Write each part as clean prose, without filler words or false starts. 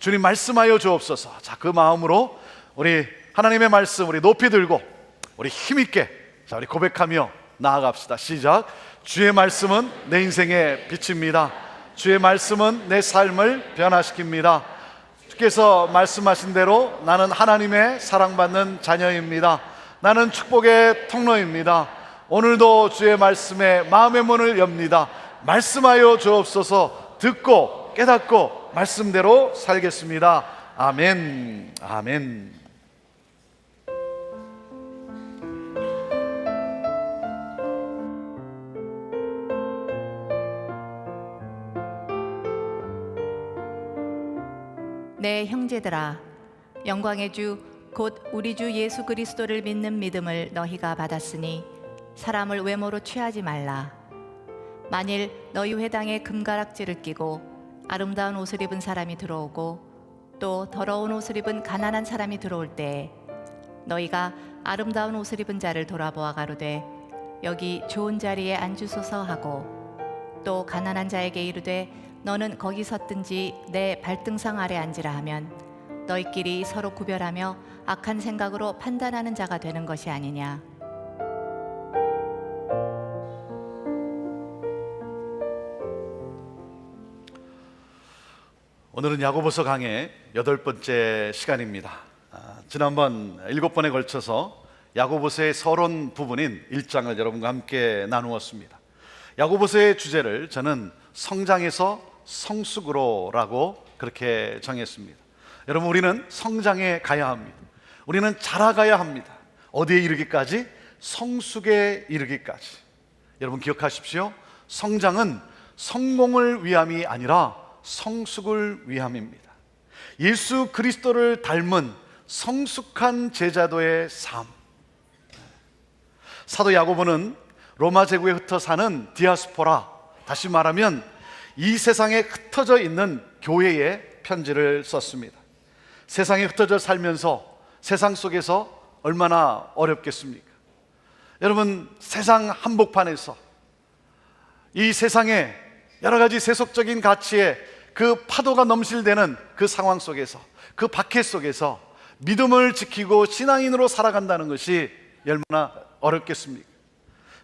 주님 말씀하여 주옵소서. 자, 그 마음으로 우리 하나님의 말씀 우리 높이 들고 우리 힘있게 자, 우리 고백하며 나아갑시다. 시작. 주의 말씀은 내 인생의 빛입니다. 주의 말씀은 내 삶을 변화시킵니다. 주께서 말씀하신 대로 나는 하나님의 사랑받는 자녀입니다. 나는 축복의 통로입니다. 오늘도 주의 말씀에 마음의 문을 엽니다. 말씀하여 주옵소서. 듣고 깨닫고 말씀대로 살겠습니다. 아멘. 아멘. 내 형제들아, 영광의 주 곧 우리 주 예수 그리스도를 믿는 믿음을 너희가 받았으니 사람을 외모로 취하지 말라. 만일 너희 회당에 금가락지를 끼고 아름다운 옷을 입은 사람이 들어오고 또 더러운 옷을 입은 가난한 사람이 들어올 때에 너희가 아름다운 옷을 입은 자를 돌아보아 가로되 여기 좋은 자리에 앉으소서 하고 또 가난한 자에게 이르되 너는 거기 섰든지 내 발등상 아래 앉으라 하면 너희끼리 서로 구별하며 악한 생각으로 판단하는 자가 되는 것이 아니냐. 오늘은 야고보서 강의 8번째 시간입니다. 지난번 7번에 걸쳐서 야고보서의 서론 부분인 1장을 여러분과 함께 나누었습니다. 야고보서의 주제를 저는 성장에서 성숙으로라고 그렇게 정했습니다. 여러분, 우리는 성장해 가야 합니다. 우리는 자라가야 합니다. 어디에 이르기까지? 성숙에 이르기까지. 여러분 기억하십시오. 성장은 성공을 위함이 아니라 성숙을 위함입니다. 예수 그리스도를 닮은 성숙한 제자도의 삶. 사도 야고보는 로마 제국에 흩어 사는 디아스포라, 다시 말하면 이 세상에 흩어져 있는 교회에 편지를 썼습니다. 세상에 흩어져 살면서 세상 속에서 얼마나 어렵겠습니까? 여러분, 세상 한복판에서 이 세상에 여러 가지 세속적인 가치에 그 파도가 넘실대는 그 상황 속에서, 그 박해 속에서 믿음을 지키고 신앙인으로 살아간다는 것이 얼마나 어렵겠습니까?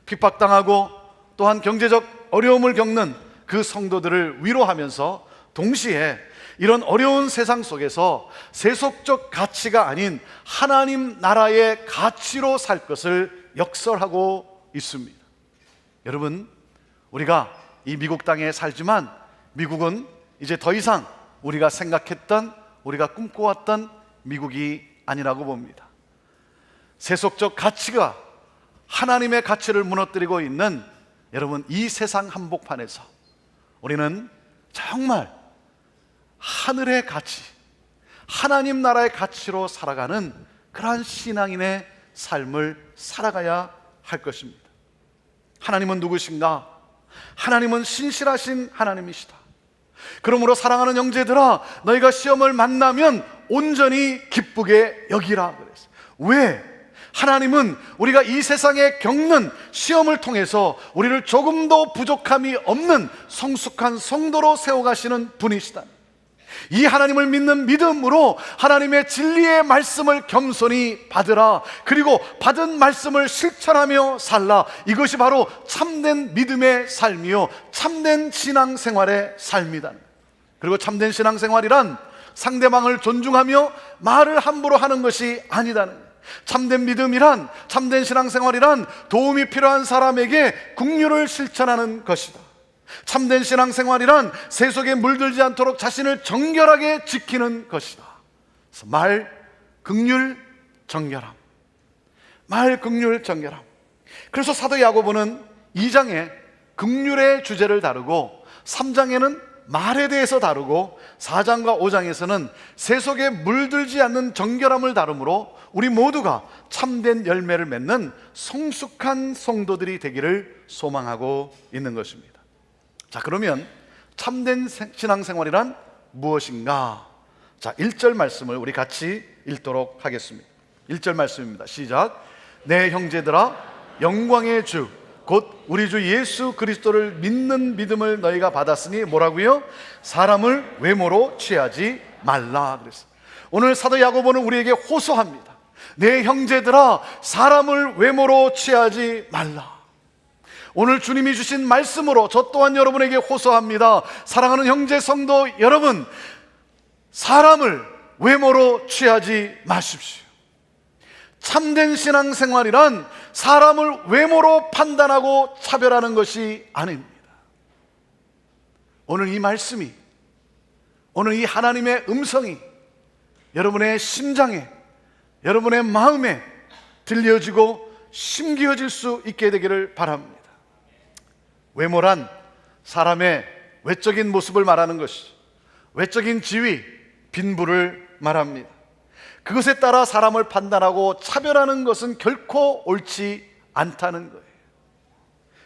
핍박당하고 또한 경제적 어려움을 겪는 그 성도들을 위로하면서 동시에 이런 어려운 세상 속에서 세속적 가치가 아닌 하나님 나라의 가치로 살 것을 역설하고 있습니다. 여러분, 우리가 이 미국 땅에 살지만 미국은 이제 더 이상 우리가 생각했던, 우리가 꿈꿔왔던 미국이 아니라고 봅니다. 세속적 가치가 하나님의 가치를 무너뜨리고 있는 여러분, 이 세상 한복판에서 우리는 정말 하늘의 가치, 하나님 나라의 가치로 살아가는 그러한 신앙인의 삶을 살아가야 할 것입니다. 하나님은 누구신가? 하나님은 신실하신 하나님이시다. 그러므로 사랑하는 형제들아, 너희가 시험을 만나면 온전히 기쁘게 여기라 그랬어요. 왜? 하나님은 우리가 이 세상에 겪는 시험을 통해서 우리를 조금 더 부족함이 없는 성숙한 성도로 세워가시는 분이시다. 이 하나님을 믿는 믿음으로 하나님의 진리의 말씀을 겸손히 받으라. 그리고 받은 말씀을 실천하며 살라. 이것이 바로 참된 믿음의 삶이요, 참된 신앙생활의 삶이다. 그리고 참된 신앙생활이란 상대방을 존중하며 말을 함부로 하는 것이 아니다는 거예요. 참된 믿음이란, 참된 신앙생활이란 도움이 필요한 사람에게 긍휼을 실천하는 것이다. 참된 신앙생활이란 세속에 물들지 않도록 자신을 정결하게 지키는 것이다. 그래서 말, 긍휼, 정결함. 말, 긍휼, 정결함. 그래서 사도 야고보는 2장에 긍휼의 주제를 다루고 3장에는 말에 대해서 다루고 4장과 5장에서는 세속에 물들지 않는 정결함을 다루므로 우리 모두가 참된 열매를 맺는 성숙한 성도들이 되기를 소망하고 있는 것입니다. 자, 그러면 참된 신앙생활이란 무엇인가? 자, 1절 말씀을 우리 같이 읽도록 하겠습니다. 1절 말씀입니다. 시작. 내 형제들아, 영광의 주 곧 우리 주 예수 그리스도를 믿는 믿음을 너희가 받았으니 뭐라고요? 사람을 외모로 취하지 말라 그랬어요. 오늘 사도 야고보는 우리에게 호소합니다. 내 형제들아, 사람을 외모로 취하지 말라. 오늘 주님이 주신 말씀으로 저 또한 여러분에게 호소합니다. 사랑하는 형제 성도 여러분, 사람을 외모로 취하지 마십시오. 참된 신앙생활이란 사람을 외모로 판단하고 차별하는 것이 아닙니다. 오늘 이 말씀이, 오늘 이 하나님의 음성이 여러분의 심장에, 여러분의 마음에 들려지고 심기어질 수 있게 되기를 바랍니다. 외모란 사람의 외적인 모습을 말하는 것이, 외적인 지위, 빈부를 말합니다. 그것에 따라 사람을 판단하고 차별하는 것은 결코 옳지 않다는 거예요.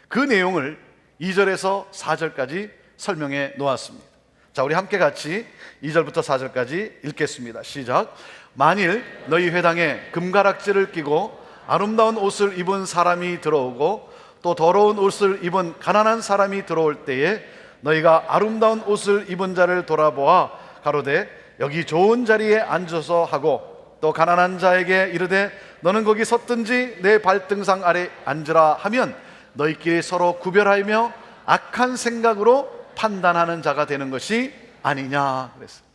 그 내용을 2절에서 4절까지 설명해 놓았습니다. 자, 우리 함께 같이 2절부터 4절까지 읽겠습니다. 시작. 만일 너희 회당에 금가락지를 끼고 아름다운 옷을 입은 사람이 들어오고 또 더러운 옷을 입은 가난한 사람이 들어올 때에 너희가 아름다운 옷을 입은 자를 돌아보아 가로되 여기 좋은 자리에 앉아서 하고 또 가난한 자에게 이르되 너는 거기 섰든지 내 발등상 아래 앉으라 하면 너희끼리 서로 구별하며 악한 생각으로 판단하는 자가 되는 것이 아니냐 그랬어요.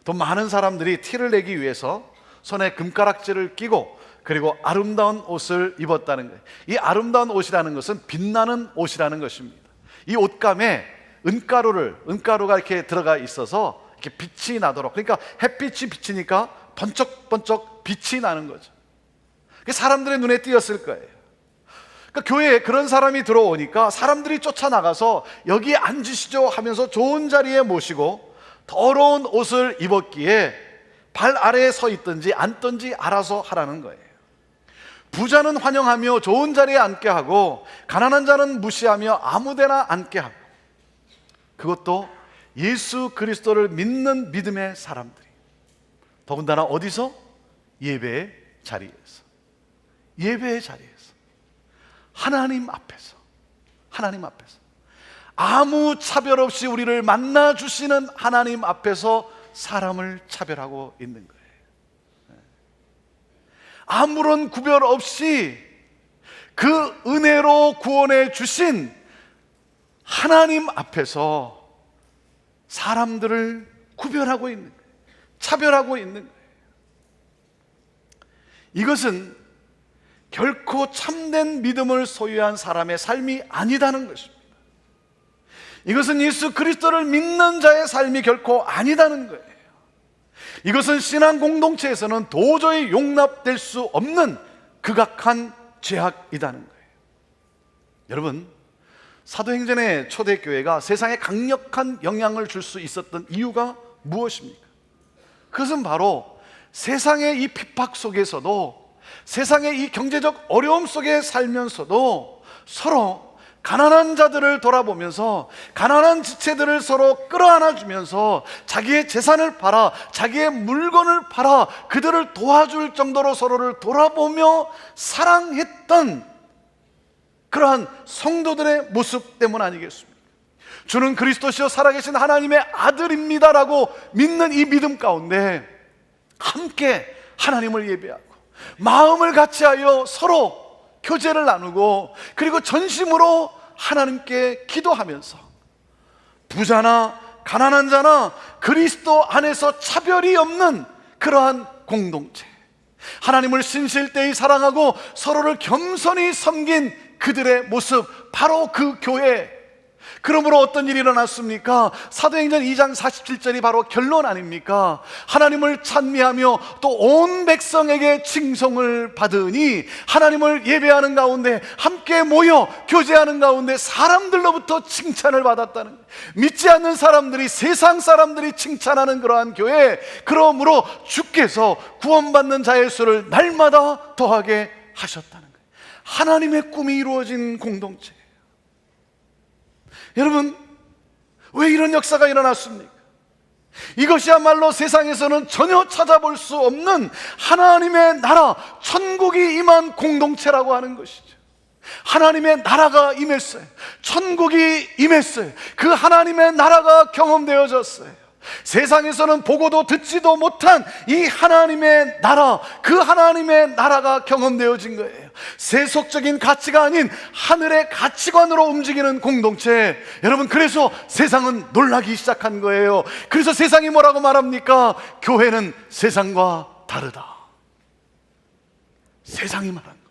또 많은 사람들이 티를 내기 위해서 손에 금가락지를 끼고 그리고 아름다운 옷을 입었다는 거예요. 이 아름다운 옷이라는 것은 빛나는 옷이라는 것입니다. 이 옷감에 은가루가 이렇게 들어가 있어서 이렇게 빛이 나도록, 그러니까 햇빛이 비치니까 번쩍번쩍 빛이 나는 거죠. 사람들의 눈에 띄었을 거예요. 그러니까 교회에 그런 사람이 들어오니까 사람들이 쫓아나가서 여기 앉으시죠 하면서 좋은 자리에 모시고 더러운 옷을 입었기에 발 아래에 서 있든지 앉든지 알아서 하라는 거예요. 부자는 환영하며 좋은 자리에 앉게 하고 가난한 자는 무시하며 아무데나 앉게 하고, 그것도 예수 그리스도를 믿는 믿음의 사람들이, 더군다나 어디서? 예배의 자리에서, 예배의 자리에서, 하나님 앞에서 아무 차별 없이 우리를 만나주시는 하나님 앞에서 사람을 차별하고 있는 거예요. 아무런 구별 없이 그 은혜로 구원해 주신 하나님 앞에서 사람들을 구별하고 있는 거예요. 차별하고 있는 거예요. 이것은 결코 참된 믿음을 소유한 사람의 삶이 아니다는 것입니다. 이것은 예수 그리스도를 믿는 자의 삶이 결코 아니다는 거예요. 이것은 신앙 공동체에서는 도저히 용납될 수 없는 극악한 죄악이라는 거예요. 여러분, 사도행전의 초대교회가 세상에 강력한 영향을 줄 수 있었던 이유가 무엇입니까? 그것은 바로 세상의 이 핍박 속에서도, 세상의 이 경제적 어려움 속에 살면서도 서로 가난한 자들을 돌아보면서 가난한 지체들을 서로 끌어안아주면서 자기의 재산을 팔아, 자기의 물건을 팔아 그들을 도와줄 정도로 서로를 돌아보며 사랑했던 그러한 성도들의 모습 때문 아니겠습니까? 주는 그리스도시요 살아계신 하나님의 아들입니다라고 믿는 이 믿음 가운데 함께 하나님을 예배하고 마음을 같이하여 서로 교제를 나누고 그리고 전심으로 하나님께 기도하면서 부자나 가난한 자나 그리스도 안에서 차별이 없는 그러한 공동체, 하나님을 신실되이 사랑하고 서로를 겸손히 섬긴 그들의 모습, 바로 그 교회. 그러므로 어떤 일이 일어났습니까? 사도행전 2장 47절이 바로 결론 아닙니까? 하나님을 찬미하며 또 온 백성에게 칭송을 받으니, 하나님을 예배하는 가운데 함께 모여 교제하는 가운데 사람들로부터 칭찬을 받았다는 거예요. 믿지 않는 사람들이, 세상 사람들이 칭찬하는 그러한 교회. 그러므로 주께서 구원받는 자의 수를 날마다 더하게 하셨다는 거예요. 하나님의 꿈이 이루어진 공동체. 여러분, 왜 이런 역사가 일어났습니까? 이것이야말로 세상에서는 전혀 찾아볼 수 없는 하나님의 나라, 천국이 임한 공동체라고 하는 것이죠. 하나님의 나라가 임했어요. 천국이 임했어요. 그 하나님의 나라가 경험되어졌어요. 세상에서는 보고도 듣지도 못한 이 하나님의 나라, 그 하나님의 나라가 경험되어진 거예요. 세속적인 가치가 아닌 하늘의 가치관으로 움직이는 공동체. 여러분, 그래서 세상은 놀라기 시작한 거예요. 그래서 세상이 뭐라고 말합니까? 교회는 세상과 다르다. 세상이 말한 거예요.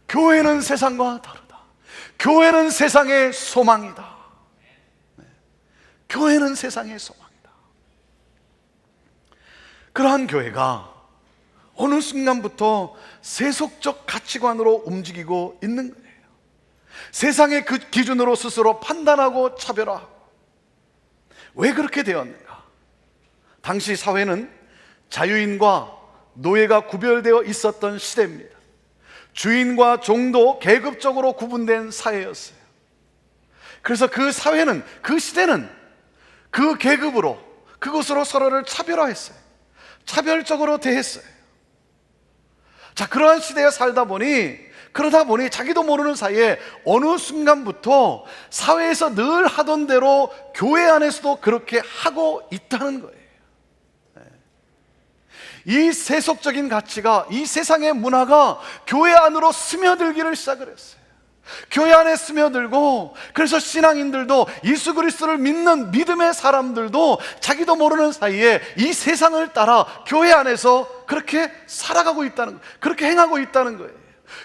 교회는 세상과 다르다. 교회는 세상의 소망이다. 교회는 세상의 소망이다. 그러한 교회가 어느 순간부터 세속적 가치관으로 움직이고 있는 거예요. 세상의 그 기준으로 스스로 판단하고 차별화하고. 왜 그렇게 되었는가? 당시 사회는 자유인과 노예가 구별되어 있었던 시대입니다. 주인과 종도 계급적으로 구분된 사회였어요. 그래서 그 사회는, 그 시대는 그 계급으로, 그것으로 서로를 차별화했어요. 차별적으로 대했어요. 자, 그러한 시대에 그러다 보니 자기도 모르는 사이에 어느 순간부터 사회에서 늘 하던 대로 교회 안에서도 그렇게 하고 있다는 거예요. 이 세속적인 가치가, 이 세상의 문화가 교회 안으로 스며들기를 시작을 했어요. 교회 안에 스며들고, 그래서 신앙인들도, 예수 그리스도를 믿는 믿음의 사람들도 자기도 모르는 사이에 이 세상을 따라 교회 안에서 그렇게 살아가고 있다는 거예요. 그렇게 행하고 있다는 거예요.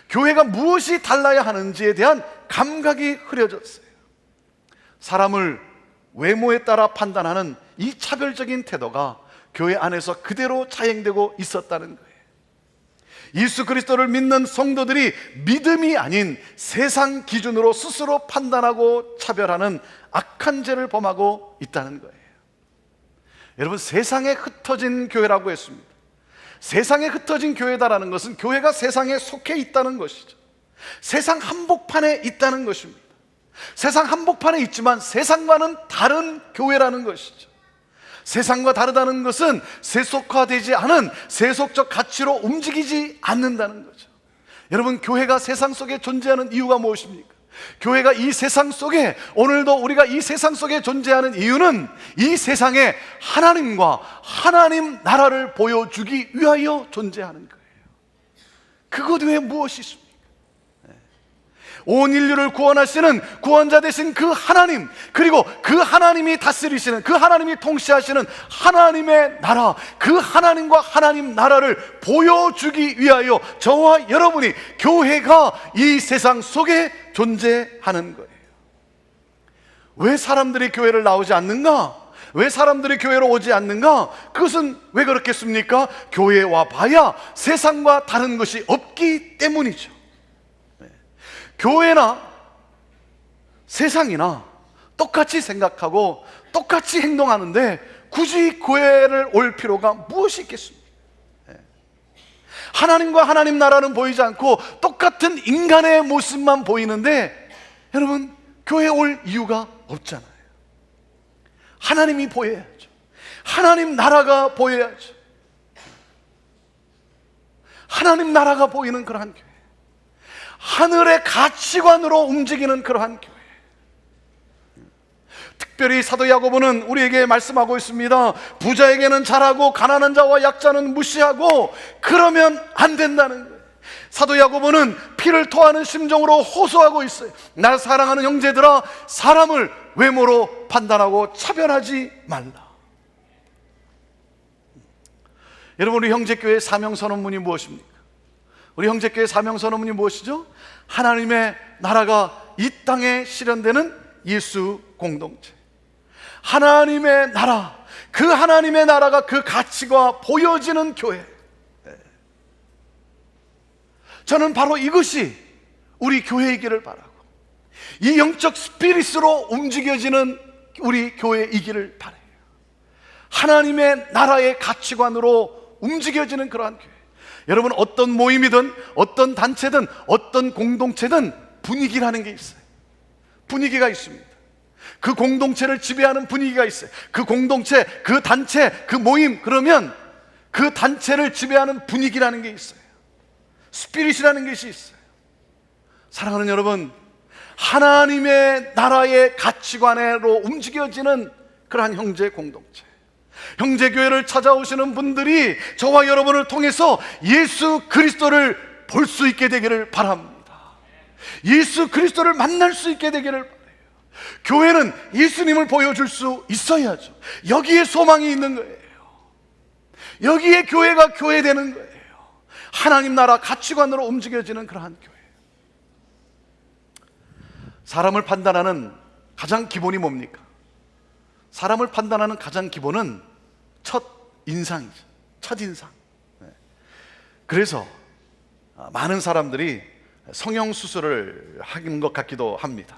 교회가 무엇이 달라야 하는지에 대한 감각이 흐려졌어요. 사람을 외모에 따라 판단하는 이 차별적인 태도가 교회 안에서 그대로 자행되고 있었다는 거예요. 예수 그리스도를 믿는 성도들이 믿음이 아닌 세상 기준으로 스스로 판단하고 차별하는 악한 죄를 범하고 있다는 거예요. 여러분, 세상에 흩어진 교회라고 했습니다. 세상에 흩어진 교회다라는 것은 교회가 세상에 속해 있다는 것이죠. 세상 한복판에 있다는 것입니다. 세상 한복판에 있지만 세상과는 다른 교회라는 것이죠. 세상과 다르다는 것은 세속화되지 않은 세속적 가치로 움직이지 않는다는 거죠. 여러분, 교회가 세상 속에 존재하는 이유가 무엇입니까? 교회가 이 세상 속에, 오늘도 우리가 이 세상 속에 존재하는 이유는 이 세상에 하나님과 하나님 나라를 보여주기 위하여 존재하는 거예요. 그것 외에 무엇이 있습니까? 온 인류를 구원하시는 구원자 되신 그 하나님, 그리고 그 하나님이 다스리시는, 그 하나님이 통치하시는 하나님의 나라, 그 하나님과 하나님 나라를 보여주기 위하여 저와 여러분이, 교회가 이 세상 속에 존재하는 거예요. 왜 사람들이 교회를 나오지 않는가? 왜 사람들이 교회로 오지 않는가? 그것은 왜 그렇겠습니까? 교회에 와봐야 세상과 다른 것이 없기 때문이죠. 교회나 세상이나 똑같이 생각하고 똑같이 행동하는데 굳이 교회를 올 필요가 무엇이 있겠습니까? 하나님과 하나님 나라는 보이지 않고 똑같은 인간의 모습만 보이는데, 여러분, 교회에 올 이유가 없잖아요. 하나님이 보여야죠. 하나님 나라가 보여야죠. 하나님 나라가 보이는 그러한 교회, 하늘의 가치관으로 움직이는 그러한 교회. 특별히 사도 야고보는 우리에게 말씀하고 있습니다. 부자에게는 잘하고 가난한 자와 약자는 무시하고 그러면 안 된다는 거예요. 사도 야고보는 피를 토하는 심정으로 호소하고 있어요. 날 사랑하는 형제들아, 사람을 외모로 판단하고 차별하지 말라. 여러분, 우리 형제교회의 사명선언문이 무엇입니까? 우리 형제교회 사명선언문이 무엇이죠? 하나님의 나라가 이 땅에 실현되는 예수 공동체. 하나님의 나라, 그 하나님의 나라가 그 가치가 보여지는 교회. 저는 바로 이것이 우리 교회이기를 바라고, 이 영적 스피릿으로 움직여지는 우리 교회이기를 바라요. 하나님의 나라의 가치관으로 움직여지는 그러한 교회. 여러분, 어떤 모임이든 어떤 단체든 어떤 공동체든 분위기라는 게 있어요. 분위기가 있습니다. 그 공동체를 지배하는 분위기가 있어요. 그 공동체, 그 단체, 그 모임, 그러면 그 단체를 지배하는 분위기라는 게 있어요. 스피릿이라는 것이 있어요. 사랑하는 여러분, 하나님의 나라의 가치관으로 움직여지는 그러한 형제 공동체, 형제교회를 찾아오시는 분들이 저와 여러분을 통해서 예수 그리스도를 볼 수 있게 되기를 바랍니다. 예수 그리스도를 만날 수 있게 되기를 바라요. 교회는 예수님을 보여줄 수 있어야죠. 여기에 소망이 있는 거예요. 여기에 교회가 교회되는 거예요. 하나님 나라 가치관으로 움직여지는 그러한 교회. 사람을 판단하는 가장 기본이 뭡니까? 사람을 판단하는 가장 기본은 첫 인상이죠. 첫 인상. 그래서 많은 사람들이 성형수술을 하는 것 같기도 합니다.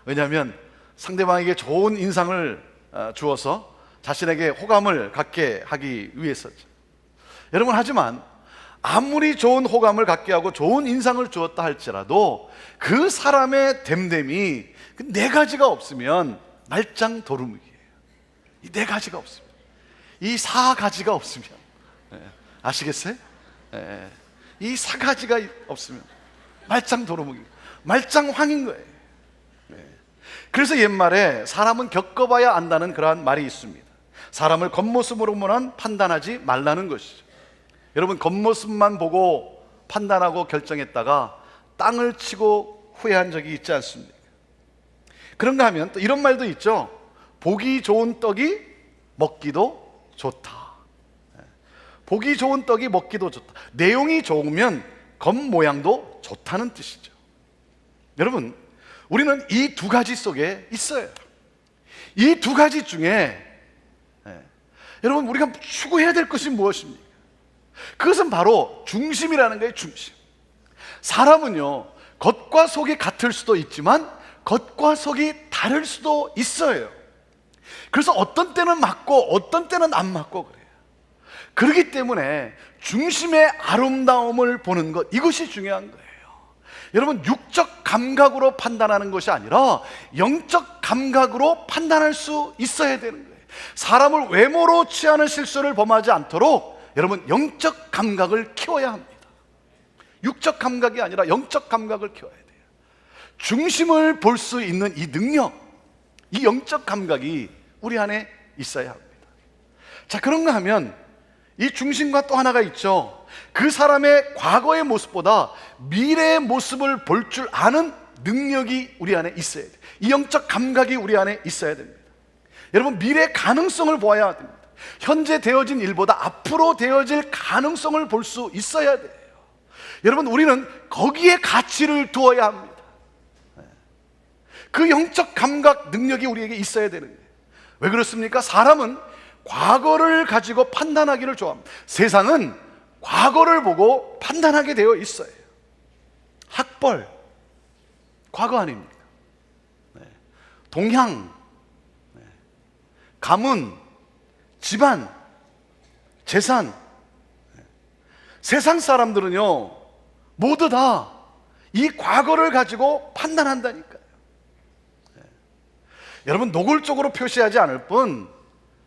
왜냐하면 상대방에게 좋은 인상을 주어서 자신에게 호감을 갖게 하기 위해서죠. 여러분, 하지만 아무리 좋은 호감을 갖게 하고 좋은 인상을 주었다 할지라도 그 사람의 됨됨이 그 네 가지가 없으면 말짱 도루묵이에요. 이 네 가지가 없으면, 이 사 가지가 없으면, 아시겠어요? 이 사 가지가 없으면 말짱 도루묵이, 말짱 황인 거예요. 그래서 옛말에 사람은 겪어봐야 안다는 그러한 말이 있습니다. 사람을 겉모습으로만 판단하지 말라는 것이죠. 여러분, 겉모습만 보고 판단하고 결정했다가 땅을 치고 후회한 적이 있지 않습니까? 그런가 하면 또 이런 말도 있죠. 보기 좋은 떡이 먹기도 좋다. 보기 좋은 떡이 먹기도 좋다. 내용이 좋으면 겉모양도 좋다는 뜻이죠. 여러분, 우리는 이 두 가지 속에 있어요. 이 두 가지 중에 여러분, 우리가 추구해야 될 것이 무엇입니까? 그것은 바로 중심이라는 거예요. 중심. 사람은요, 겉과 속이 같을 수도 있지만 겉과 속이 다를 수도 있어요. 그래서 어떤 때는 맞고 어떤 때는 안 맞고 그래요. 그렇기 때문에 중심의 아름다움을 보는 것, 이것이 중요한 거예요. 여러분, 육적 감각으로 판단하는 것이 아니라 영적 감각으로 판단할 수 있어야 되는 거예요. 사람을 외모로 취하는 실수를 범하지 않도록 여러분, 영적 감각을 키워야 합니다. 육적 감각이 아니라 영적 감각을 키워야 돼요. 중심을 볼 수 있는 이 능력, 이 영적 감각이 우리 안에 있어야 합니다. 자, 그런가 하면 이 중심과 또 하나가 있죠. 그 사람의 과거의 모습보다 미래의 모습을 볼 줄 아는 능력이 우리 안에 있어야 돼요. 이 영적 감각이 우리 안에 있어야 됩니다. 여러분, 미래의 가능성을 보아야 됩니다. 현재 되어진 일보다 앞으로 되어질 가능성을 볼 수 있어야 돼요. 여러분, 우리는 거기에 가치를 두어야 합니다. 그 영적 감각 능력이 우리에게 있어야 되는 거예요. 왜 그렇습니까? 사람은 과거를 가지고 판단하기를 좋아합니다. 세상은 과거를 보고 판단하게 되어 있어요. 학벌, 과거 아닙니까? 동향, 가문, 집안, 재산. 세상 사람들은요, 모두 다 이 과거를 가지고 판단한다니까요. 여러분, 노골적으로 표시하지 않을 뿐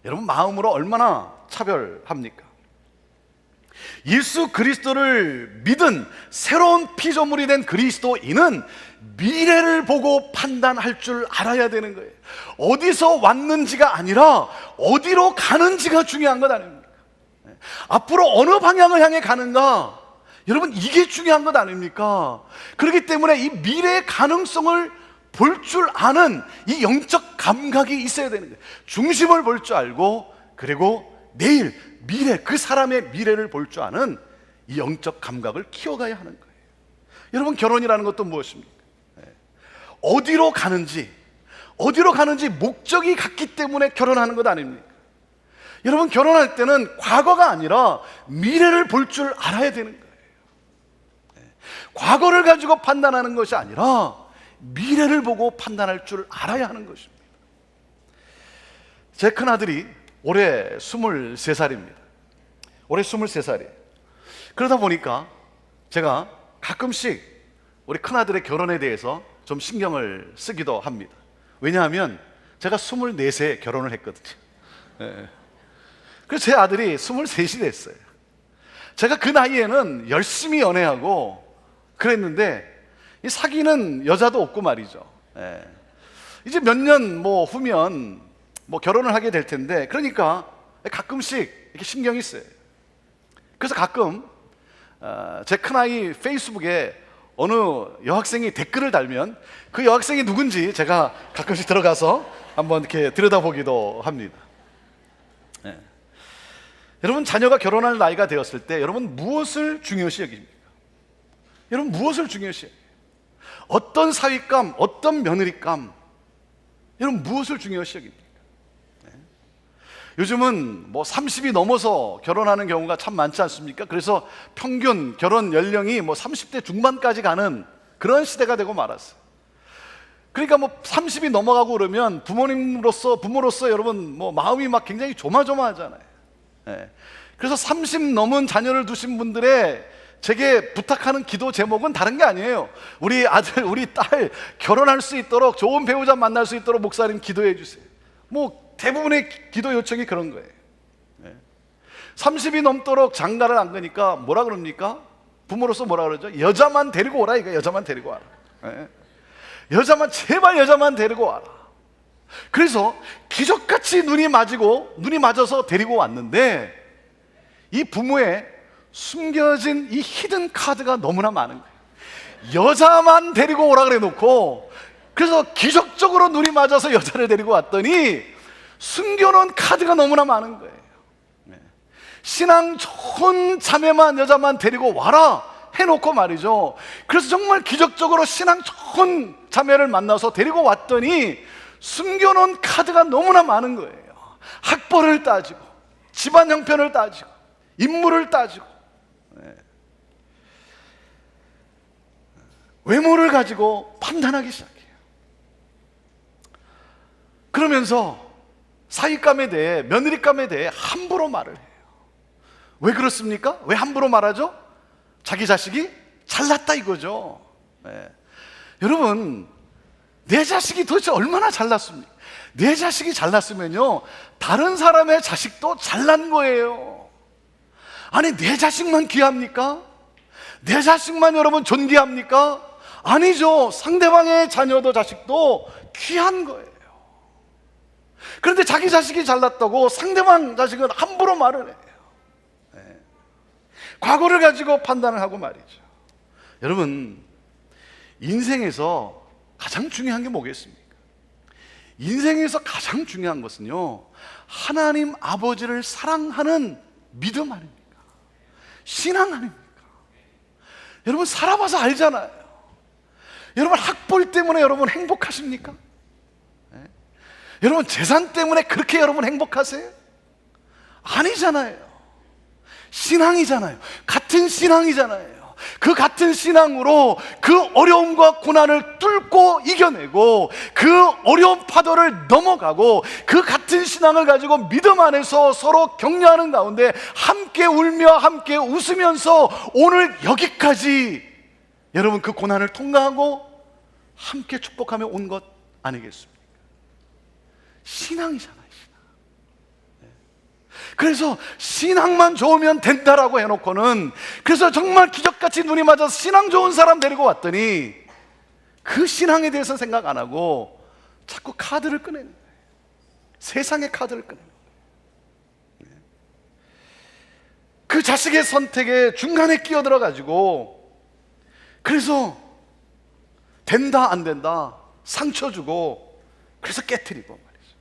여러분 마음으로 얼마나 차별합니까? 예수 그리스도를 믿은 새로운 피조물이 된 그리스도인은 미래를 보고 판단할 줄 알아야 되는 거예요. 어디서 왔는지가 아니라 어디로 가는지가 중요한 것 아닙니까? 앞으로 어느 방향을 향해 가는가, 여러분, 이게 중요한 것 아닙니까? 그렇기 때문에 이 미래의 가능성을 볼 줄 아는 이 영적 감각이 있어야 되는 거예요. 중심을 볼 줄 알고, 그리고 내일, 미래, 그 사람의 미래를 볼 줄 아는 이 영적 감각을 키워가야 하는 거예요. 여러분, 결혼이라는 것도 무엇입니까? 어디로 가는지 목적이 같기 때문에 결혼하는 것 아닙니까? 여러분, 결혼할 때는 과거가 아니라 미래를 볼 줄 알아야 되는 거예요. 과거를 가지고 판단하는 것이 아니라 미래를 보고 판단할 줄 알아야 하는 것입니다. 제 큰아들이 올해 23살입니다. 올해 23살이에요. 그러다 보니까 제가 가끔씩 우리 큰아들의 결혼에 대해서 좀 신경을 쓰기도 합니다. 왜냐하면 제가 24세에 결혼을 했거든요. 그래서 제 아들이 23이 됐어요. 제가 그 나이에는 열심히 연애하고 그랬는데 이 사귀는 여자도 없고 말이죠. 예. 이제 몇 년 후면 결혼을 하게 될 텐데, 그러니까 가끔씩 이렇게 신경이 쓰여요. 그래서 가끔 제 큰아이 페이스북에 어느 여학생이 댓글을 달면 그 여학생이 누군지 제가 가끔씩 들어가서 한번 이렇게 들여다보기도 합니다. 예. 여러분, 자녀가 결혼할 나이가 되었을 때 여러분 무엇을 중요시 여깁니까? 여러분 무엇을 중요시 여깁니까? 어떤 사위감, 어떤 며느리감, 여러분 무엇을 중요시 여깁니까? 네. 요즘은 30이 넘어서 결혼하는 경우가 참 많지 않습니까? 그래서 평균 결혼 연령이 30대 중반까지 가는 그런 시대가 되고 말았어요. 그러니까 30이 넘어가고 그러면 부모로서 여러분 마음이 막 굉장히 조마조마하잖아요. 네. 그래서 30 넘은 자녀를 두신 분들의 제게 부탁하는 기도 제목은 다른 게 아니에요. 우리 아들, 우리 딸 결혼할 수 있도록, 좋은 배우자 만날 수 있도록 목사님 기도해 주세요. 대부분의 기도 요청이 그런 거예요. 30이 넘도록 장가를 안 가니까 뭐라 그럽니까? 부모로서 뭐라 그러죠? 여자만 데리고 오라, 이거. 여자만 데리고 와라. 여자만, 제발 여자만 데리고 와라. 그래서 기적같이 눈이 맞아서 데리고 왔는데, 이 부모의 숨겨진 이 히든 카드가 너무나 많은 거예요. 여자만 데리고 오라 그래 놓고, 그래서 기적적으로 눈이 맞아서 여자를 데리고 왔더니 숨겨놓은 카드가 너무나 많은 거예요. 신앙 좋은 자매만, 여자만 데리고 와라 해놓고 말이죠. 그래서 정말 기적적으로 신앙 좋은 자매를 만나서 데리고 왔더니 숨겨놓은 카드가 너무나 많은 거예요. 학벌을 따지고, 집안 형편을 따지고, 인물을 따지고, 외모를 가지고 판단하기 시작해요. 그러면서 사위감에 대해, 며느리감에 대해 함부로 말을 해요. 왜 그렇습니까? 왜 함부로 말하죠? 자기 자식이 잘났다 이거죠. 여러분, 내 자식이 도대체 얼마나 잘났습니까? 내 자식이 잘났으면요, 다른 사람의 자식도 잘난 거예요. 아니, 내 자식만 귀합니까? 내 자식만 여러분 존귀합니까? 아니죠. 상대방의 자녀도 자식도 귀한 거예요. 그런데 자기 자식이 잘났다고 상대방 자식은 함부로 말을 해요. 과거를 가지고 판단을 하고 말이죠. 여러분, 인생에서 가장 중요한 게 뭐겠습니까? 인생에서 가장 중요한 것은요, 하나님 아버지를 사랑하는 믿음 아닙니까? 신앙 아닙니까? 여러분, 살아봐서 알잖아요. 여러분, 학벌 때문에 여러분 행복하십니까? 여러분, 재산 때문에 그렇게 여러분 행복하세요? 아니잖아요. 신앙이잖아요. 같은 신앙이잖아요. 그 같은 신앙으로 그 어려움과 고난을 뚫고 이겨내고, 그 어려운 파도를 넘어가고, 그 같은 신앙을 가지고 믿음 안에서 서로 격려하는 가운데 함께 울며 함께 웃으면서 오늘 여기까지 여러분 그 고난을 통과하고 함께 축복하며 온 것 아니겠습니까? 신앙이잖아요. 그래서 신앙만 좋으면 된다라고 해놓고는, 그래서 정말 기적같이 눈이 맞아서 신앙 좋은 사람 데리고 왔더니 그 신앙에 대해서 생각 안 하고 자꾸 카드를 꺼내는 거예요. 세상의 카드를 꺼내는 거예요. 그 자식의 선택에 중간에 끼어들어 가지고, 그래서 된다 안 된다 상처 주고, 그래서 깨트리고 말이죠.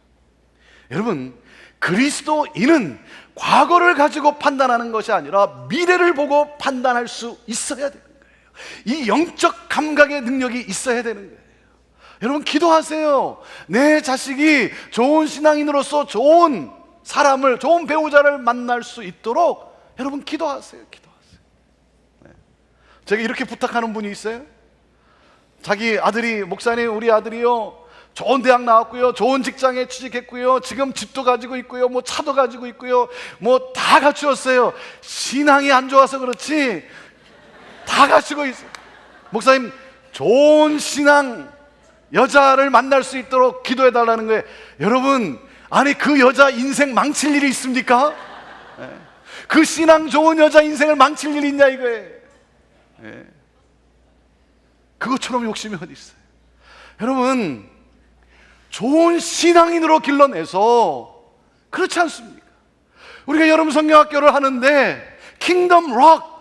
여러분, 그리스도인은 과거를 가지고 판단하는 것이 아니라 미래를 보고 판단할 수 있어야 되는 거예요. 이 영적 감각의 능력이 있어야 되는 거예요. 여러분, 기도하세요. 내 자식이 좋은 신앙인으로서 좋은 사람을, 좋은 배우자를 만날 수 있도록 여러분 기도하세요. 제가 이렇게 부탁하는 분이 있어요. 자기 아들이, 목사님, 우리 아들이요, 좋은 대학 나왔고요, 좋은 직장에 취직했고요, 지금 집도 가지고 있고요, 차도 가지고 있고요, 다 갖추었어요. 신앙이 안 좋아서 그렇지 다 갖추고 있어요. 목사님, 좋은 신앙 여자를 만날 수 있도록 기도해 달라는 거예요. 여러분, 아니 그 여자 인생 망칠 일이 있습니까? 그 신앙 좋은 여자 인생을 망칠 일이 있냐 이거예요. 그것처럼 욕심이 어디 있어요? 여러분, 좋은 신앙인으로 길러내서, 그렇지 않습니까? 우리가 여름 성경학교를 하는데 킹덤 록,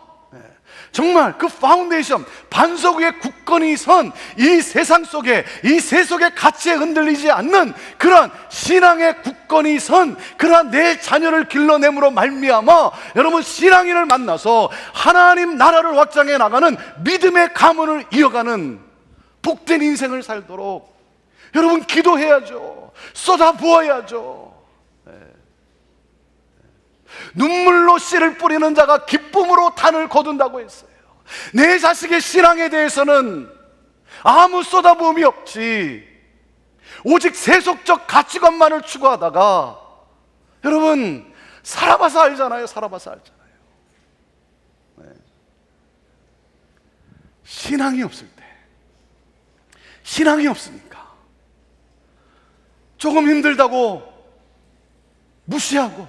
정말 그 파운데이션, 반석 위에 굳건히 선 이 세상 속에, 이 세속의 가치에 흔들리지 않는 그러한 신앙에 굳건히 선 그러한 내 자녀를 길러냄으로 말미암아 여러분, 신앙인을 만나서 하나님 나라를 확장해 나가는 믿음의 가문을 이어가는 복된 인생을 살도록 여러분 기도해야죠. 쏟아부어야죠. 눈물로 씨를 뿌리는 자가 기쁨으로 단을 거둔다고 했어요. 내 자식의 신앙에 대해서는 아무 쏟아부음이 없지, 오직 세속적 가치관만을 추구하다가 여러분, 살아봐서 알잖아요. 살아봐서 알잖아요. 신앙이 없을 때, 신앙이 없으니까 조금 힘들다고 무시하고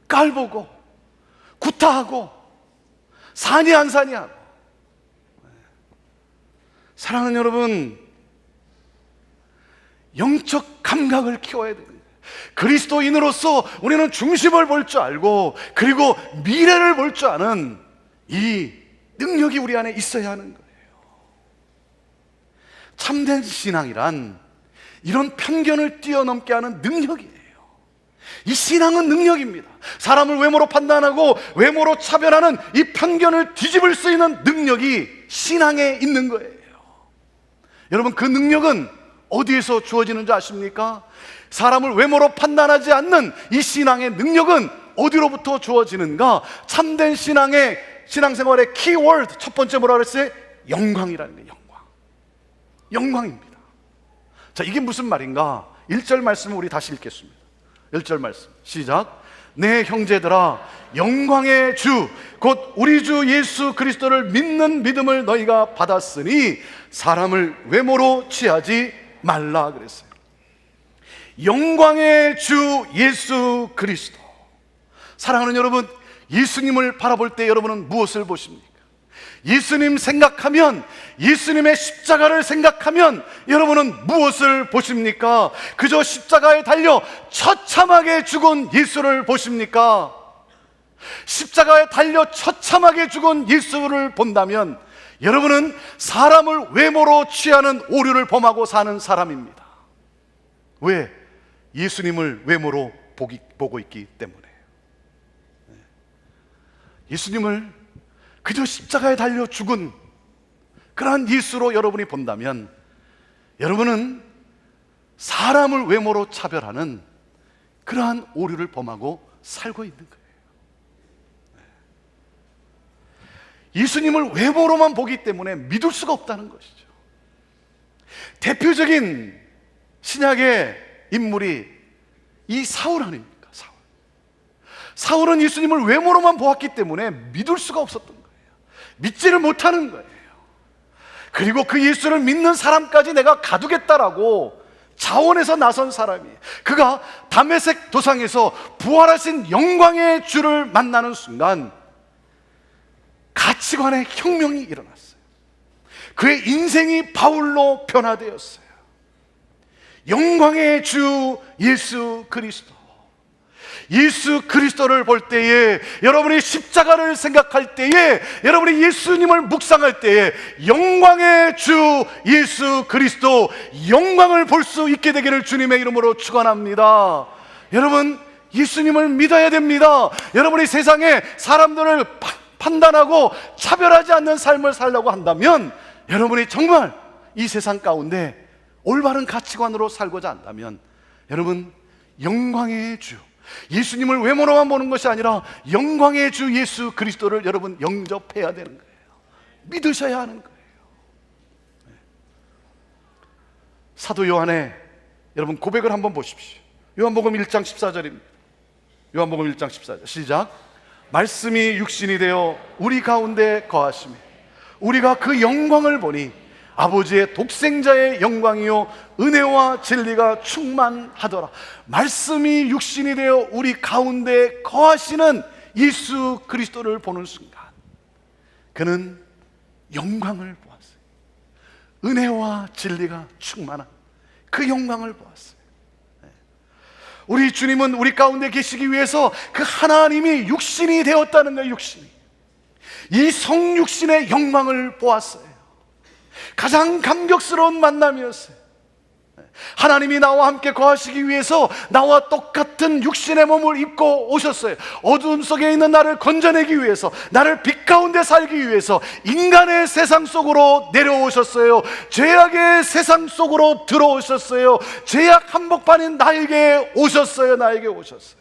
깔보고 구타하고 사니 안 사니 하고. 사랑하는 여러분, 영적 감각을 키워야 됩니다. 그리스도인으로서 우리는 중심을 볼 줄 알고 그리고 미래를 볼 줄 아는 이 능력이 우리 안에 있어야 하는 거예요. 참된 신앙이란 이런 편견을 뛰어넘게 하는 능력이에요. 이 신앙은 능력입니다. 사람을 외모로 판단하고 외모로 차별하는 이 편견을 뒤집을 수 있는 능력이 신앙에 있는 거예요. 여러분, 그 능력은 어디에서 주어지는 줄 아십니까? 사람을 외모로 판단하지 않는 이 신앙의 능력은 어디로부터 주어지는가? 참된 신앙의 신앙생활의 키워드 첫 번째 뭐라 그랬어요? 영광이라는 거예요. 영광입니다. 자, 이게 무슨 말인가? 1절 말씀을 우리 다시 읽겠습니다. 1절 말씀 시작. 내 형제들아, 영광의 주 곧 우리 주 예수 그리스도를 믿는 믿음을 너희가 받았으니 사람을 외모로 취하지 말라 그랬어요. 영광의 주 예수 그리스도. 사랑하는 여러분, 예수님을 바라볼 때 여러분은 무엇을 보십니까? 예수님 생각하면, 예수님의 십자가를 생각하면 여러분은 무엇을 보십니까? 그저 십자가에 달려 처참하게 죽은 예수를 보십니까? 십자가에 달려 처참하게 죽은 예수를 본다면 여러분은 사람을 외모로 취하는 오류를 범하고 사는 사람입니다. 왜? 예수님을 외모로 보고 있기 때문에. 예수님을 그저 십자가에 달려 죽은 그러한 예수로 여러분이 본다면 여러분은 사람을 외모로 차별하는 그러한 오류를 범하고 살고 있는 거예요. 예수님을 외모로만 보기 때문에 믿을 수가 없다는 것이죠. 대표적인 신약의 인물이 이 사울 아닙니까? 사울은 예수님을 외모로만 보았기 때문에 믿을 수가 없었던 거예요. 믿지를 못하는 거예요. 그리고 그 예수를 믿는 사람까지 내가 가두겠다라고 자원해서 나선 사람이에요. 그가 다메섹 도상에서 부활하신 영광의 주를 만나는 순간 가치관의 혁명이 일어났어요. 그의 인생이 바울로 변화되었어요. 영광의 주 예수 그리스도. 예수 그리스도를 볼 때에, 여러분이 십자가를 생각할 때에, 여러분이 예수님을 묵상할 때에 영광의 주 예수 그리스도 영광을 볼 수 있게 되기를 주님의 이름으로 축원합니다. 여러분, 예수님을 믿어야 됩니다. 여러분이 세상에 사람들을 판단하고 차별하지 않는 삶을 살려고 한다면, 여러분이 정말 이 세상 가운데 올바른 가치관으로 살고자 한다면 여러분, 영광의 주 예수님을 외모로만 보는 것이 아니라 영광의 주 예수 그리스도를 여러분 영접해야 되는 거예요. 믿으셔야 하는 거예요. 사도 요한의 여러분 고백을 한번 보십시오. 요한복음 1장 14절입니다. 요한복음 1장 14절 시작. 말씀이 육신이 되어 우리 가운데 거하시며 우리가 그 영광을 보니 아버지의 독생자의 영광이요 은혜와 진리가 충만하더라. 말씀이 육신이 되어 우리 가운데 거하시는 예수 그리스도를 보는 순간 그는 영광을 보았어요. 은혜와 진리가 충만한 그 영광을 보았어요. 우리 주님은 우리 가운데 계시기 위해서 그 하나님이 육신이 되었다는 거예요. 육신이, 이 성육신의 영광을 보았어요. 가장 감격스러운 만남이었어요. 하나님이 나와 함께 거하시기 위해서 나와 똑같은 육신의 몸을 입고 오셨어요. 어두움 속에 있는 나를 건져내기 위해서, 나를 빛 가운데 살기 위해서 인간의 세상 속으로 내려오셨어요. 죄악의 세상 속으로 들어오셨어요. 죄악 한복판인 나에게 오셨어요. 나에게 오셨어요.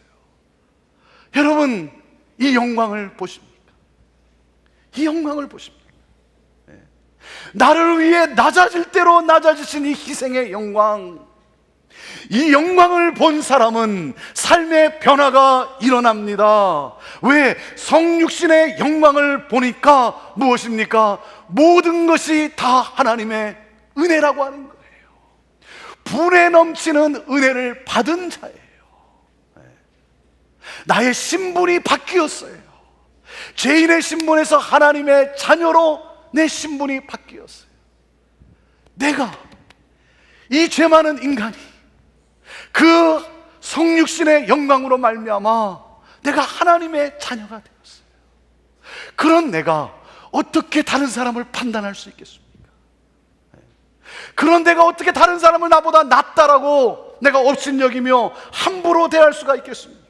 여러분, 이 영광을 보십니까? 이 영광을 보십니까? 나를 위해 낮아질 대로 낮아지신 이 희생의 영광, 이 영광을 본 사람은 삶의 변화가 일어납니다. 왜? 성육신의 영광을 보니까 무엇입니까? 모든 것이 다 하나님의 은혜라고 하는 거예요. 분에 넘치는 은혜를 받은 자예요. 나의 신분이 바뀌었어요. 죄인의 신분에서 하나님의 자녀로 내 신분이 바뀌었어요. 내가, 이 죄 많은 인간이 그 성육신의 영광으로 말미암아 내가 하나님의 자녀가 되었어요. 그런 내가 어떻게 다른 사람을 판단할 수 있겠습니까? 그런 내가 어떻게 다른 사람을 나보다 낫다라고 내가 업신여기며 함부로 대할 수가 있겠습니까?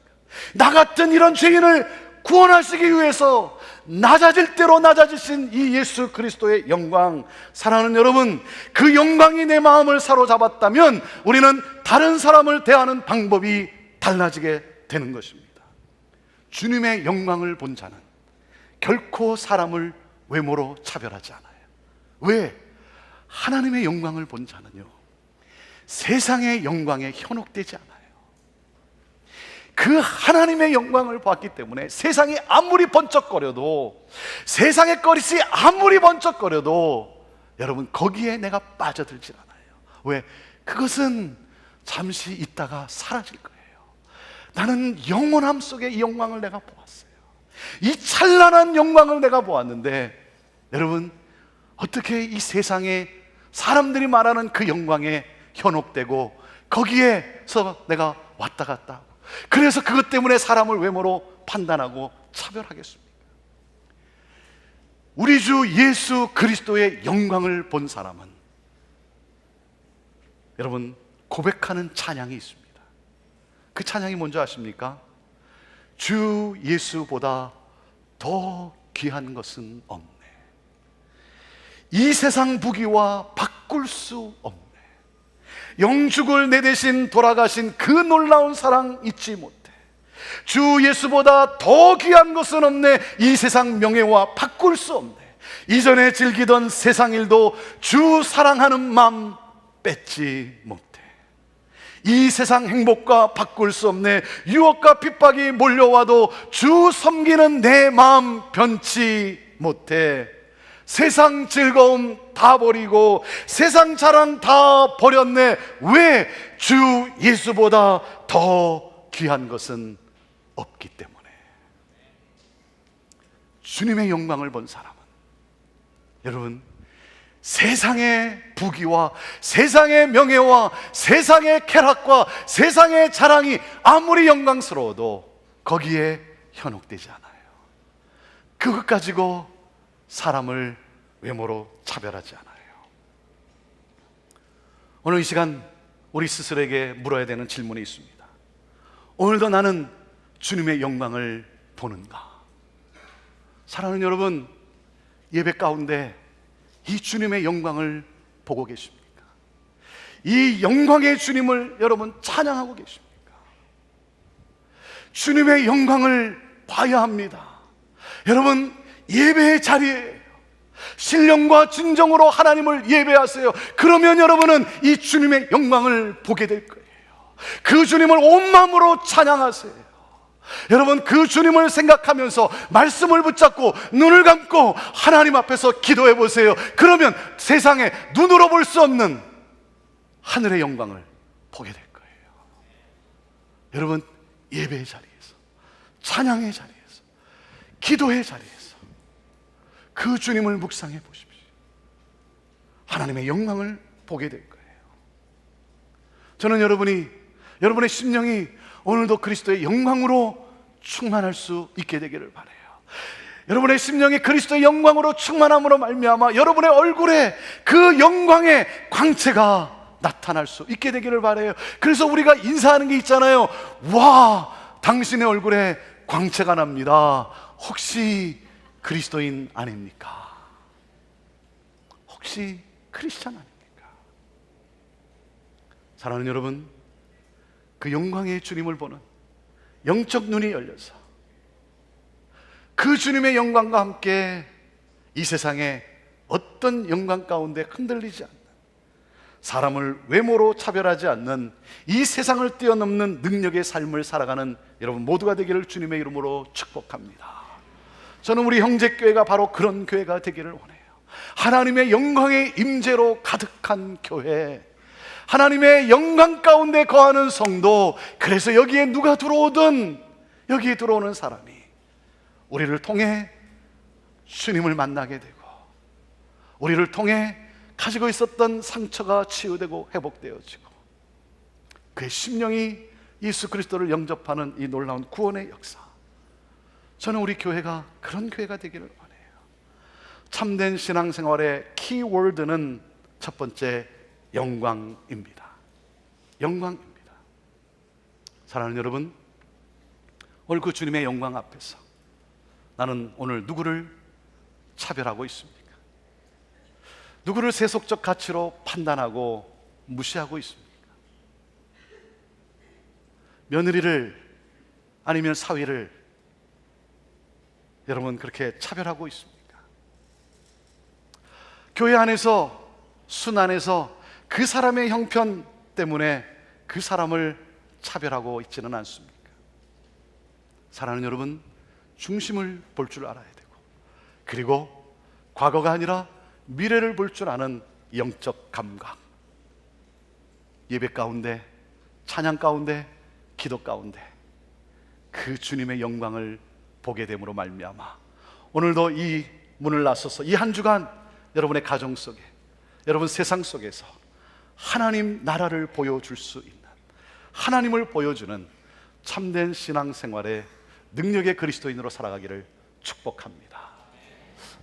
나 같은 이런 죄인을 구원하시기 위해서 낮아질 대로 낮아지신 이 예수 그리스도의 영광, 사랑하는 여러분, 그 영광이 내 마음을 사로잡았다면 우리는 다른 사람을 대하는 방법이 달라지게 되는 것입니다. 주님의 영광을 본 자는 결코 사람을 외모로 차별하지 않아요. 왜? 하나님의 영광을 본 자는요, 세상의 영광에 현혹되지 않아요. 그 하나님의 영광을 봤기 때문에 세상이 아무리 번쩍거려도, 세상의 거릿이 아무리 번쩍거려도 여러분, 거기에 내가 빠져들질 않아요. 왜? 그것은 잠시 있다가 사라질 거예요. 나는 영원함 속에 이 영광을 내가 보았어요. 이 찬란한 영광을 내가 보았는데, 여러분, 어떻게 이 세상에 사람들이 말하는 그 영광에 현혹되고 거기에서 내가 왔다 갔다 하고, 그래서 그것 때문에 사람을 외모로 판단하고 차별하겠습니까? 우리 주 예수 그리스도의 영광을 본 사람은 여러분, 고백하는 찬양이 있습니다. 그 찬양이 뭔지 아십니까? 주 예수보다 더 귀한 것은 없네. 이 세상 부귀와 바꿀 수 없네. 영죽을 내 대신 돌아가신 그 놀라운 사랑 잊지 못해. 주 예수보다 더 귀한 것은 없네. 이 세상 명예와 바꿀 수 없네. 이전에 즐기던 세상 일도 주 사랑하는 마음 뺏지 못해. 이 세상 행복과 바꿀 수 없네. 유혹과 핍박이 몰려와도 주 섬기는 내 마음 변치 못해. 세상 즐거움 다 버리고 세상 자랑 다 버렸네. 왜? 주 예수보다 더 귀한 것은 없기 때문에. 주님의 영광을 본 사람은 여러분, 세상의 부귀와 세상의 명예와 세상의 쾌락과 세상의 자랑이 아무리 영광스러워도 거기에 현혹되지 않아요. 그것 가지고 사람을 외모로 차별하지 않아요. 오늘 이 시간 우리 스스로에게 물어야 되는 질문이 있습니다. 오늘도 나는 주님의 영광을 보는가? 사랑하는 여러분, 예배 가운데 이 주님의 영광을 보고 계십니까? 이 영광의 주님을 여러분 찬양하고 계십니까? 주님의 영광을 봐야 합니다. 여러분, 예배의 자리에 신령과 진정으로 하나님을 예배하세요. 그러면 여러분은 이 주님의 영광을 보게 될 거예요. 그 주님을 온 마음으로 찬양하세요. 여러분, 그 주님을 생각하면서 말씀을 붙잡고 눈을 감고 하나님 앞에서 기도해 보세요. 그러면 세상에 눈으로 볼 수 없는 하늘의 영광을 보게 될 거예요. 여러분, 예배의 자리에서, 찬양의 자리에서, 기도의 자리에서 그 주님을 묵상해 보십시오. 하나님의 영광을 보게 될 거예요. 저는 여러분의 심령이 오늘도 그리스도의 영광으로 충만할 수 있게 되기를 바라요. 여러분의 심령이 그리스도의 영광으로 충만함으로 말미암아 여러분의 얼굴에 그 영광의 광채가 나타날 수 있게 되기를 바라요. 그래서 우리가 인사하는 게 있잖아요. 와, 당신의 얼굴에 광채가 납니다. 혹시 그리스도인 아닙니까? 혹시 크리스찬 아닙니까? 사랑하는 여러분, 그 영광의 주님을 보는 영적 눈이 열려서 그 주님의 영광과 함께 이 세상에 어떤 영광 가운데 흔들리지 않는, 사람을 외모로 차별하지 않는 이 세상을 뛰어넘는 능력의 삶을 살아가는 여러분 모두가 되기를 주님의 이름으로 축복합니다. 저는 우리 형제교회가 바로 그런 교회가 되기를 원해요. 하나님의 영광의 임재로 가득한 교회, 하나님의 영광 가운데 거하는 성도. 그래서 여기에 누가 들어오든 여기에 들어오는 사람이 우리를 통해 주님을 만나게 되고, 우리를 통해 가지고 있었던 상처가 치유되고 회복되어지고, 그의 심령이 예수 그리스도를 영접하는 이 놀라운 구원의 역사. 저는 우리 교회가 그런 교회가 되기를 원해요. 참된 신앙생활의 키워드는 첫 번째, 영광입니다. 영광입니다. 사랑하는 여러분, 오늘 그 주님의 영광 앞에서 나는 오늘 누구를 차별하고 있습니까? 누구를 세속적 가치로 판단하고 무시하고 있습니까? 며느리를 아니면 사위를 여러분 그렇게 차별하고 있습니까? 교회 안에서, 순 안에서 그 사람의 형편 때문에 그 사람을 차별하고 있지는 않습니까? 사랑하는 여러분, 중심을 볼 줄 알아야 되고, 그리고 과거가 아니라 미래를 볼 줄 아는 영적 감각, 예배 가운데, 찬양 가운데, 기도 가운데 그 주님의 영광을 보게 됨으로 말미암아 오늘도 이 문을 나서서 이 한 주간 여러분의 가정 속에, 여러분 세상 속에서 하나님 나라를 보여줄 수 있는, 하나님을 보여주는 참된 신앙생활의 능력의 그리스도인으로 살아가기를 축복합니다.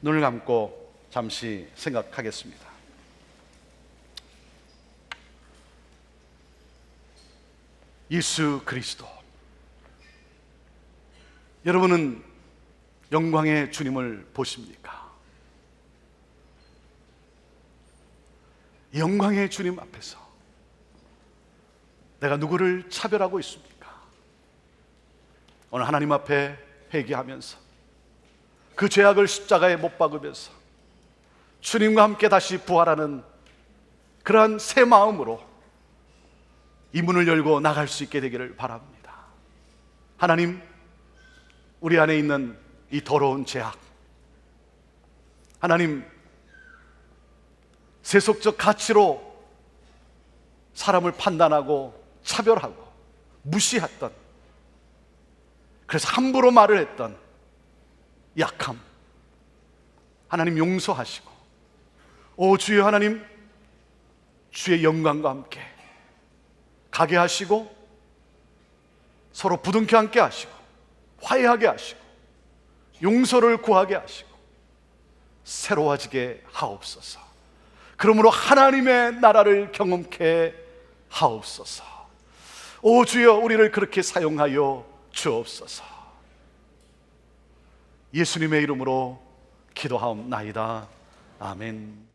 눈을 감고 잠시 생각하겠습니다. 예수 그리스도, 여러분은 영광의 주님을 보십니까? 영광의 주님 앞에서 내가 누구를 차별하고 있습니까? 오늘 하나님 앞에 회개하면서 그 죄악을 십자가에 못 박으면서 주님과 함께 다시 부활하는 그러한 새 마음으로 이 문을 열고 나갈 수 있게 되기를 바랍니다. 하나님, 우리 안에 있는 이 더러운 죄악, 하나님, 세속적 가치로 사람을 판단하고 차별하고 무시했던, 그래서 함부로 말을 했던 약함, 하나님 용서하시고, 오 주여 하나님, 주의 영광과 함께 가게 하시고 서로 부둥켜 안게 하시고 화해하게 하시고 용서를 구하게 하시고 새로워지게 하옵소서. 그러므로 하나님의 나라를 경험케 하옵소서. 오 주여, 우리를 그렇게 사용하여 주옵소서. 예수님의 이름으로 기도하옵나이다. 아멘.